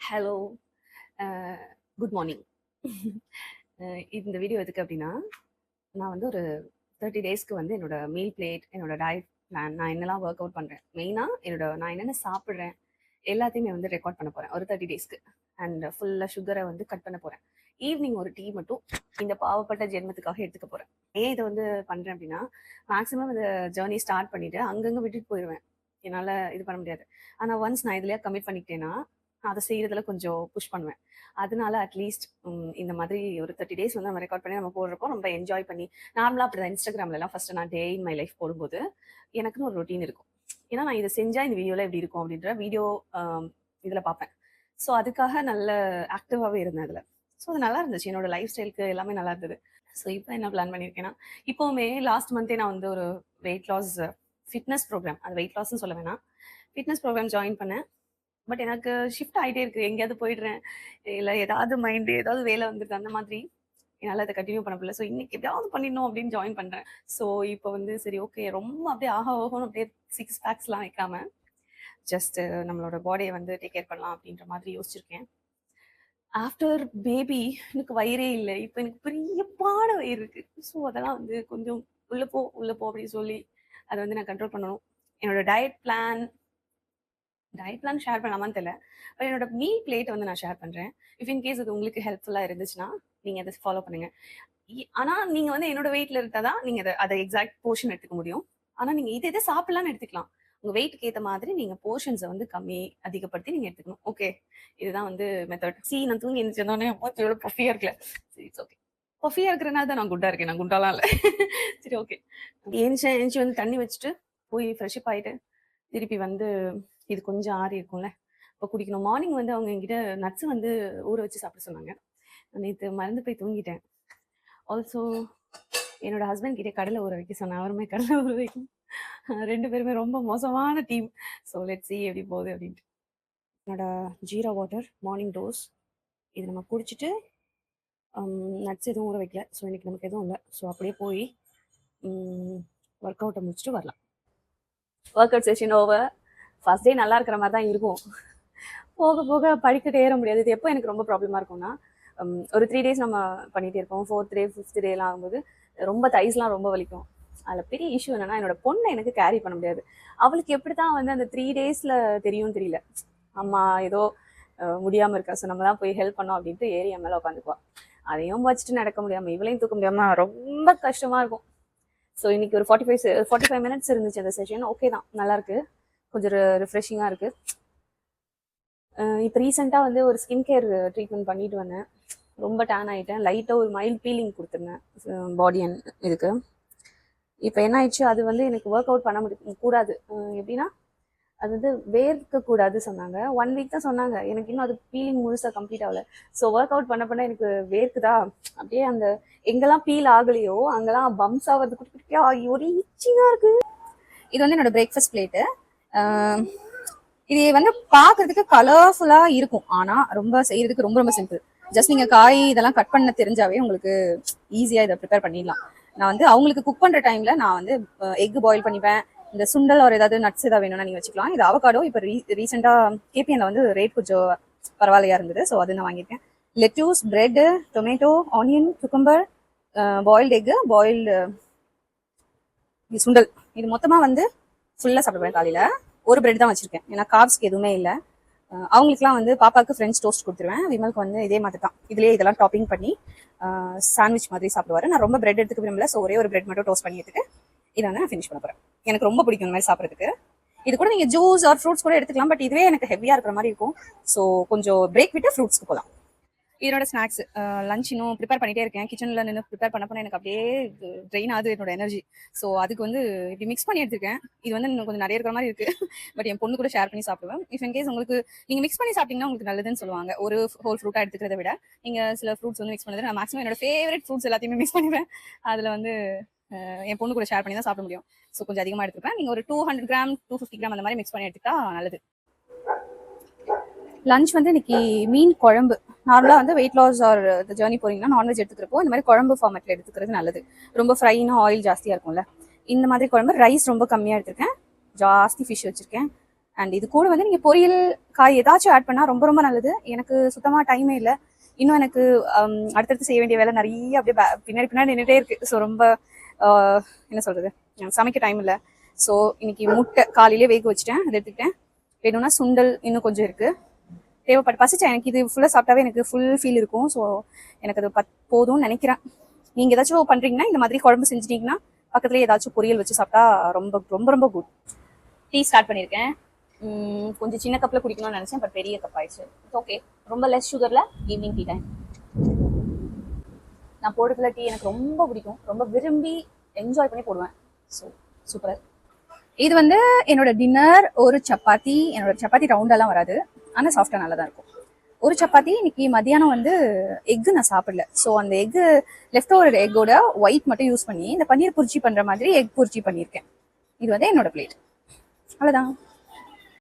Hello. Good morning. இந்த video எதுக்கு அப்படின்னா, நான் வந்து ஒரு 30 டேஸ்க்கு வந்து என்னோட மீல் பிளேட், என்னோட டயட் பிளான், நான் என்னெல்லாம் ஒர்க் அவுட் பண்ணுறேன், மெயினாக நான் என்னென்ன சாப்பிட்றேன் எல்லாத்தையுமே வந்து ரெக்கார்ட் பண்ண போகிறேன் ஒரு 30 டேஸ்க்கு. அண்ட் ஃபுல்லாக சுகரை வந்து கட் பண்ண போகிறேன். ஈவினிங் ஒரு டீ மட்டும் இந்த பாவப்பட்ட ஜென்மத்துக்காக எடுத்துக்க போகிறேன். ஏன் இதை வந்து பண்ணுறேன் அப்படின்னா, மேக்ஸிமம் இந்த ஜேர்னி ஸ்டார்ட் பண்ணிவிட்டு அங்கங்கே விட்டுட்டு போயிடுவேன். என்னால் இது பண்ண முடியாது. ஆனால் ஒன்ஸ் நான் இதுலேயே கமிட் பண்ணிக்கிட்டேன்னா அதை செய்யறதுல கொஞ்சம் புஷ் பண்ணுவேன். அதனால அட்லீஸ்ட் இந்த மாதிரி ஒரு 30 டேஸ் வந்து நம்ம ரெக்கார்ட் பண்ணி நம்ம போடுறப்போ ரொம்ப என்ஜாய் பண்ணி, நார்மலாக அப்படிதான் இன்ஸ்டாகிராம்லலாம் ஃபர்ஸ்ட் நான் டே இன் மை லைஃப் போடும்போது எனக்குன்னு ஒரு ரொட்டீன் இருக்கும். ஏன்னா நான் இதை செஞ்சால் இந்த வீடியோவில் எப்படி இருக்கும் அப்படின்ற வீடியோ இதில் பார்ப்பேன். ஸோ அதுக்காக நல்ல ஆக்டிவாகவே இருந்தேன் அதில். ஸோ அது நல்லா இருந்துச்சு, என்னோட லைஃப் ஸ்டைலுக்கு எல்லாமே நல்லா இருந்தது. ஸோ இப்போ என்ன பிளான் பண்ணியிருக்கேன்னா, இப்போவுமே லாஸ்ட் மந்த்தே நான் வந்து ஒரு வெயிட் லாஸ் ஃபிட்னஸ் ப்ரோக்ராம், அது வெயிட் லாஸ்ன்னு சொல்ல வேணாம், ஃபிட்னஸ் ப்ரோக்ராம் ஜாயின் பண்ணேன். பட் எனக்கு ஷிஃப்ட் ஆகிட்டே இருக்குது, எங்கேயாவது போயிடுறேன், இல்லை ஏதாவது மைண்டு ஏதாவது வேலை வந்துடுது, அந்த மாதிரி என்னால் அதை கண்டினியூ பண்ண முடியல. ஸோ இன்னைக்கு எப்படியாவது பண்ணிடணும் அப்படின்னு ஜாயின் பண்ணுறேன். ஸோ இப்போ வந்து சரி ஓகே, ரொம்ப அப்படியே ஓகோன்னு அப்படியே 6 பேக்ஸ்லாம் வைக்காம ஜஸ்ட் நம்மளோட பாடியை வந்து டேக் கேர் பண்ணலாம் அப்படின்ற மாதிரி யோசிச்சிருக்கேன். ஆஃப்டர் பேபி எனக்கு வயிறே இல்லை, இப்போ எனக்கு பெரிய பாட வயிறு இருக்குது. ஸோ அதெல்லாம் வந்து கொஞ்சம் உள்ளே போ அப்படின்னு சொல்லி அதை வந்து நான் கண்ட்ரோல் பண்ணணும். என்னோட டயட் பிளான் ஷேர் பண்ணலாமான்னு தெரியல. பட் என்னோட மீல் பிளேட் வந்து நான் ஷேர் பண்ணுறேன். இஃப் இன் கேஸ் அது உங்களுக்கு ஹெல்ப்ஃபுல்லாக இருந்துச்சுன்னா நீங்கள் அதை ஃபாலோ பண்ணுங்கள். ஆனால் நீங்கள் வந்து என்னோட வெயிட்டில் இருந்தால் தான் நீங்கள் அதை எக்ஸாக்ட் போர்ஷன் எடுத்துக்க முடியும். ஆனால் நீங்கள் இதை சாப்பிடலான்னு எடுத்துக்கலாம். உங்கள் வெயிட்டுக்கு ஏற்ற மாதிரி நீங்கள் போர்ஷன்ஸை வந்து அதிகப்படுத்தி நீங்கள் எடுத்துக்கணும். ஓகே, இதுதான் வந்து மெத்தட். நான் தூங்கி எழுந்திரிச்சோன்னே எவ்வளோ பஃபியாக இருக்குல்ல. சரி, இட்ஸ் ஓகே. பஃபியாக இருக்கிறனால தான் நான் குண்டாக இருக்கேன், நான் குண்டாலாம் இல்லை. சரி ஓகே. எழுந்துச்சு வந்து தண்ணி வச்சுட்டு போய் ஃப்ரெஷ்அப் ஆகிட்டு திருப்பி வந்து இது கொஞ்சம் ஆறி இருக்கும்ல, இப்போ குடிக்கணும். மார்னிங் வந்து அவங்க என்கிட்ட நட்ஸ் வந்து ஊற வச்சு சாப்பிட சொன்னாங்க. நேற்று மறந்து போய் தூங்கிட்டேன். ஆல்சோ என்னோட ஹஸ்பண்ட் கிட்டே கடலை ஊற வைக்க சொன்னேன், அவருமே கடலை ஊற வைக்கும். 2 பேருமே ரொம்ப மோசமான டீம். ஸோ லெட்ஸ் சீ எப்படி போகுது அப்படின்ட்டு. என்னோட ஜீரா வாட்டர் மார்னிங் டோஸ் இது நம்ம குடிச்சிட்டு நட்ஸ் எதுவும் ஊற வைக்கல. ஸோ இன்னைக்கு நமக்கு எதுவும் இல்லை. ஸோ அப்படியே போய் ஒர்க் அவுட்டை முடிச்சுட்டு வரலாம். Work out session over. First day நல்லா இருக்கிற மாதிரி தான் இருக்கும், போக போக படிக்கட்டு ஏற முடியாது. இது எப்போ எனக்கு ரொம்ப ப்ராப்ளமாக இருக்கும்னா, ஒரு 3 டேஸ் நம்ம பண்ணிகிட்டே இருப்போம், 4th டே 5th டேலாம் ஆகும்போது ரொம்ப தைஸ்லாம் ரொம்ப வலிக்கும். அதில் பெரிய இஷ்யூ என்னென்னா, என்னோட பொண்ணை எனக்கு கேரி பண்ண முடியாது. அவளுக்கு எப்படி தான் வந்து அந்த 3 டேஸில் தெரியும் தெரியல, அம்மா ஏதோ முடியாமல் இருக்கா, ஸோ நம்ம தான் போய் ஹெல்ப் பண்ணோம் அப்படின்ட்டு ஏறி என் மேலே உட்காந்துக்குவா. அதையும் வச்சுட்டு நடக்க முடியாமல் இவளையும் தூக்க முடியாமல் ரொம்ப கஷ்டமாக இருக்கும். ஸோ இன்னைக்கு ஒரு 45 மினிட்ஸ் இருந்துச்சு அந்த செஷன். ஓகே தான், நல்லாயிருக்கு, கொஞ்சம் ரிஃப்ரெஷிங்காக இருக்குது. இப்போ ரீசெண்டாக வந்து ஒரு ஸ்கின் கேர் ட்ரீட்மெண்ட் பண்ணிட்டு வந்தேன். ரொம்ப டேன் ஆகிட்டேன். லைட்டாக ஒரு மைல்ட் பீலிங் கொடுத்துருந்தேன் பாடி அண்ட் இதுக்கு. இப்போ என்ன ஆயிடுச்சு, அது வந்து எனக்கு ஒர்க் அவுட் பண்ண கூடாது. எப்படின்னா, அது வந்து வேர்க்கக்கூடாது சொன்னாங்க. 1 வீக் தான் சொன்னாங்க. எனக்கு இன்னும் அது பீலிங் முழுசாக கம்ப்ளீட் ஆகலை. ஸோ ஒர்க் அவுட் பண்ண எனக்கு வேர்க்குதா, அப்படியே அந்த எங்கெல்லாம் பீல் ஆகலையோ அங்கெல்லாம் பம்ஸ் ஆகிறது, குட்டி குட்டியாக ஒரு இச்சிங்காக இருக்குது. இது வந்து என்னோட பிரேக்ஃபாஸ்ட் பிளேட்டு. இது வந்து பார்க்கறதுக்கு கலர்ஃபுல்லாக இருக்கும், ஆனால் ரொம்ப செய்யறதுக்கு ரொம்ப ரொம்ப சிம்பிள். ஜஸ்ட் நீங்கள் காய் இதெல்லாம் கட் பண்ண தெரிஞ்சாவே உங்களுக்கு ஈஸியாக இதை ப்ரிப்பேர் பண்ணிடலாம். நான் வந்து அவங்களுக்கு குக் பண்ணுற டைமில் நான் வந்து எக் பாயில் பண்ணிப்பேன். இந்த சுண்டல் ஒரு ஏதாவது நட்ஸ் ஏதாவது வேணும்னா நீங்கள் வச்சுக்கலாம். இது அவகாடோ இப்போ ரீசெண்டாக கேபிஎன்ல வந்து ரேட் கொஞ்சம் பரவாயில்லையா இருந்தது, ஸோ அது நான் வாங்கியிருக்கேன். Lettuce, bread, tomato, onion, cucumber, boiled egg, boiled sundal, இது மொத்தமாக வந்து ஃபுல்லாக சாப்பிடுவேன். காலையில் ஒரு பிரெட் தான் வச்சிருக்கேன், ஏன்னா கார்ப்ஸ்க்கு எதுவுமே இல்லை. அவங்களுக்குலாம் வந்து பாப்பாவுக்கு ஃப்ரெஞ்ச் டோஸ்ட் கொடுத்துருவேன். விமலுக்கு வந்து இதே மாதிரி தான், இதுலேயே இதெல்லாம் டாப்பிங் பண்ணி சாண்ட்விச் மாதிரி சாப்பிடுவாரு. நான் ரொம்ப பிரெட் எடுத்துக்க விரும்பல, ஸோ ஒரே ஒரு பிரெட் மட்டும் டோஸ்ட் பண்ணி எடுத்துட்டு இதை வந்து நான் ஃபினிஷ் பண்ண போகிறேன். எனக்கு ரொம்ப பிடிக்கும் இந்த மாதிரி சாப்பிட்றதுக்கு. இது கூட நீங்கள் ஜூஸ் ஆர் ஃப்ரூட்ஸ் கூட எடுத்துக்கலாம், பட் இதுவே எனக்கு ஹெவியாக இருக்கிற மாதிரி இருக்கும். ஸோ கொஞ்சம் பிரேக் விட்டு ஃப்ரூட்ஸ்க்கு போகலாம். இதோட ஸ்நாக்ஸ் லஞ்ச் இன்னும் ப்ரிப்பேர் பண்ணிட்டே இருக்கேன். கிச்சனில் நின்று ப்ரிப்பேர் பண்ண எனக்கு அப்படியே ட்ரெயின் ஆகுது என்னோட எனர்ஜி. ஸோ அதுக்கு வந்து இப்படி மிக்ஸ் பண்ணி எடுத்துருக்கேன். இது வந்து இன்னும் கொஞ்சம் நிறைய இருக்கிற மாதிரி இருக்குது, பட் என் பொண்ணு கூட ஷேர் பண்ணி சாப்பிடுவேன். இஃப் இன் கேஸ் உங்களுக்கு நீங்கள் மிக்ஸ் பண்ணி சாப்பிட்டீங்கன்னா உங்களுக்கு நல்லதுன்னு சொல்லுவாங்க. ஒரு ஹோல் ஃப்ரூட்டாக எடுத்துக்கிறத விட நீங்கள் சில ஃப்ரூட்ஸ் வந்து மிக்ஸ் பண்ணுறது. நான் மேக்ஸிமம் என்னோட ஃபேவரட் ஃப்ரூட்ஸ் எல்லாத்தையுமே மிக்ஸ் பண்ணிடுவேன். அதில் வந்து என் பொண்ணு கூட ஷேர் பண்ணி தான் சாப்பிட முடியும். ஸோ கொஞ்சம் அதிகமாக எடுத்துருப்பேன். நீங்கள் ஒரு 200 கிராம் 250 கிராம் அந்த மாதிரி மிக்ஸ் பண்ணி எடுத்துக்கிட்டா நல்லது. லஞ்ச் வந்து இன்னைக்கு மீன் குழம்பு. நார்மலாக வந்து வெயிட் லாஸ் ஆர் ஜேர்னி போறீங்கன்னா நான்வெஜ் எடுத்துக்கிறப்போ இந்த மாதிரி குழம்பு ஃபார்மேட்டில் எடுத்துக்கிறது நல்லது. ரொம்ப ஃப்ரைனா ஆயில் ஜாஸ்தியாக இருக்கும்ல, இந்த மாதிரி குழம்பு. ரைஸ் ரொம்ப கம்மியாக எடுத்திருக்கேன், ஜாஸ்தி ஃபிஷ் வச்சுருக்கேன். அண்ட் இது கூட வந்து நீங்கள் பொரியல் காய் ஏதாச்சும் ஆட் பண்ணால் ரொம்ப ரொம்ப நல்லது. எனக்கு சுத்தமாக டைமே இல்லை. இன்னும் எனக்கு அடுத்தடுத்து செய்ய வேண்டிய வேலை நிறைய அப்படியே பின்னாடி பின்னாடி நின்றுட்டே இருக்குது. ஸோ ரொம்ப என்ன சொல்கிறது, சமைக்க டைம் இல்லை. ஸோ இன்னைக்கு முட்டை காலையிலே வேக வச்சுட்டேன், அதை எடுத்துக்கிட்டேன். வேணும்னா சுண்டல் இன்னும் கொஞ்சம் இருக்குது, தேவைப்பட்டு பசிச்சா எனக்கு இது ஃபுல்லாக சாப்பிட்டாவே எனக்கு ஃபுல் ஃபீல் இருக்கும். ஸோ எனக்கு அது போதும்னு நினைக்கிறேன். நீங்கள் ஏதாச்சும் பண்ணுறீங்கன்னா இந்த மாதிரி குழம்பு செஞ்சுட்டீங்கன்னா பக்கத்துலேயே ஏதாச்சும் பொரியல் வச்சு சாப்பிட்டா ரொம்ப ரொம்ப ரொம்ப குட். டீ ஸ்டார்ட் பண்ணியிருக்கேன். கொஞ்சம் சின்ன கப்பில் குடிக்கணும்னு நினச்சேன், பட் பெரிய கப் ஆயிடுச்சு. It's okay. ரொம்ப லெஸ் சுகரில் ஈவினிங் டீ டைம். நான் போடுறதுல டீ எனக்கு ரொம்ப பிடிக்கும், ரொம்ப விரும்பி என்ஜாய் பண்ணி போடுவேன். So super. இது வந்து என்னோட டின்னர். ஒரு சப்பாத்தி. என்னோட சப்பாத்தி ரவுண்டெல்லாம் வராது, ஆனால் சாஃப்டாக நல்லா தான் இருக்கும். ஒரு சப்பாத்தி. இன்னைக்கு மத்தியானம் வந்து எக்கு நான் சாப்பிடல. ஸோ அந்த எக்கு லெஃப்ட் ஓவர் எக்கோட ஒயிட் மட்டும் யூஸ் பண்ணி இந்த பன்னீர் புரிச்சி பண்ணுற மாதிரி எக் புரிச்சி பண்ணியிருக்கேன். இது வந்து என்னோட பிளேட். அவ்வளோதான்.